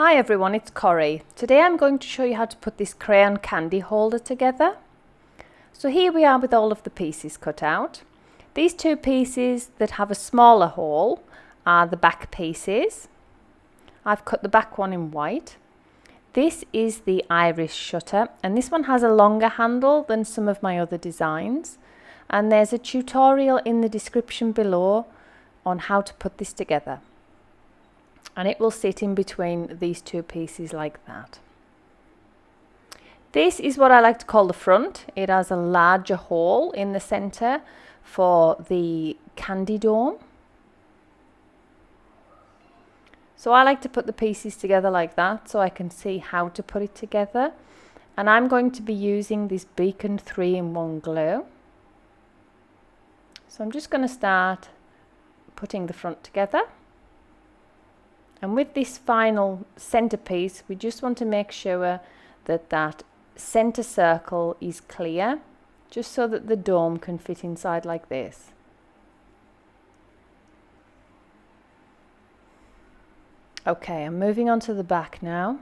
Hi everyone, it's Corrie. Today I'm going to show you how to put this crayon candy holder together. So here we are with all of the pieces cut out. These two pieces that have a smaller hole are the back pieces. I've cut the back one in white. This is the iris shutter, and this one has a longer handle than some of my other designs. And there's a tutorial in the description below on how to put this together. And it will sit in between these two pieces like that. This is what I like to call the front. It has a larger hole in the center for the candy dome. So I like to put the pieces together like that so I can see how to put it together. And I'm going to be using this Beacon 3-in-1 glue. So I'm just going to start putting the front together. And with this final centerpiece, we just want to make sure that that center circle is clear, just so that the dome can fit inside like this. Okay, I'm moving on to the back now.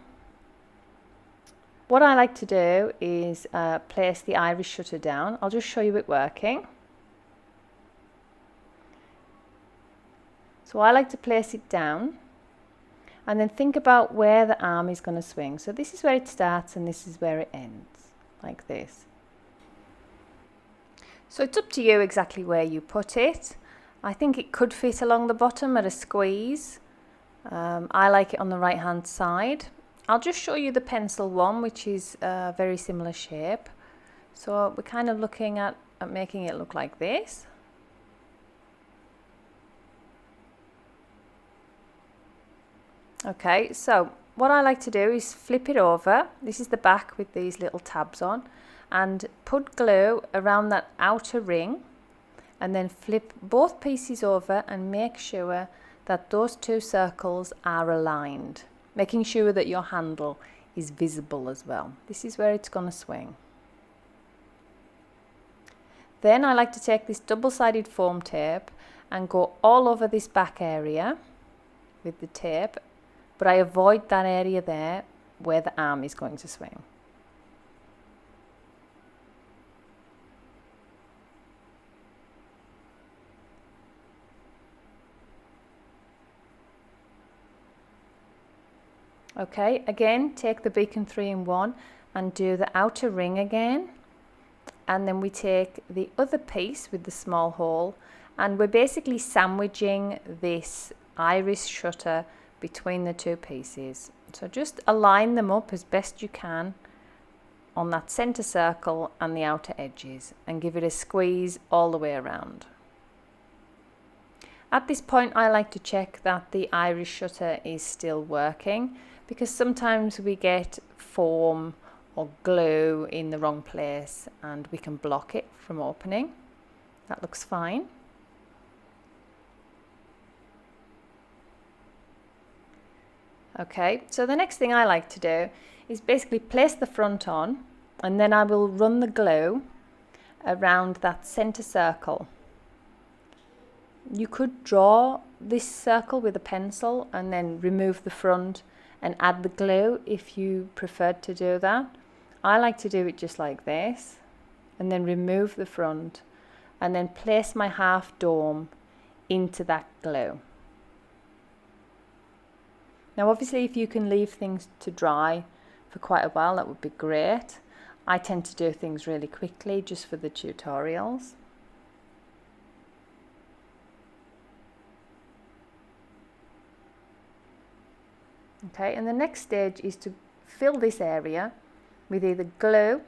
What I like to do is place the iris shutter down. I'll just show you it working. So I like to place it down. And then think about where the arm is going to swing. So this is where it starts and this is where it ends, like this. So it's up to you exactly where you put it. I think it could fit along the bottom at a squeeze. I like it on the right hand side. I'll just show you the pencil one, which is a very similar shape. So we're kind of looking at making it look like this. Okay, so what I like to do is flip it over. This is the back with these little tabs on, and put glue around that outer ring, and then flip both pieces over and make sure that those two circles are aligned, making sure that your handle is visible as well. This is where it's going to swing. Then I like to take this double-sided foam tape and go all over this back area with the tape, but I avoid that area there where the arm is going to swing. Okay, again, take the Beacon 3-in-1 and do the outer ring again. And then we take the other piece with the small hole, and we're basically sandwiching this iris shutter between the two pieces. So just align them up as best you can on that center circle and the outer edges, and give it a squeeze all the way around. At this point I like to check that the iris shutter is still working, because sometimes we get foam or glue in the wrong place and we can block it from opening. That looks fine. Okay, so the next thing I like to do is basically place the front on, and then I will run the glue around that center circle. You could draw this circle with a pencil and then remove the front and add the glue if you preferred to do that. I like to do it just like this, and then remove the front and then place my half dome into that glue. Now obviously if you can leave things to dry for quite a while, that would be great. I tend to do things really quickly just for the tutorials. Okay, and the next stage is to fill this area with either glue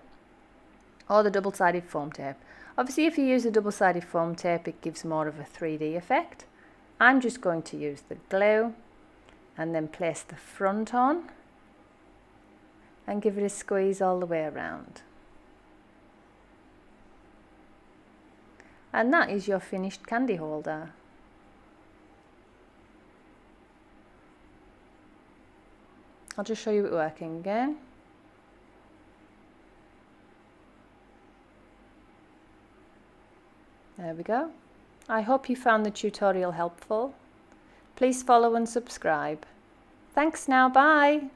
or the double-sided foam tape. Obviously if you use a double-sided foam tape, it gives more of a 3D effect. I'm just going to use the glue and then place the front on and give it a squeeze all the way around. And that is your finished candy holder. I'll just show you it working again. There we go. I hope you found the tutorial helpful. Please follow and subscribe. Thanks now, bye.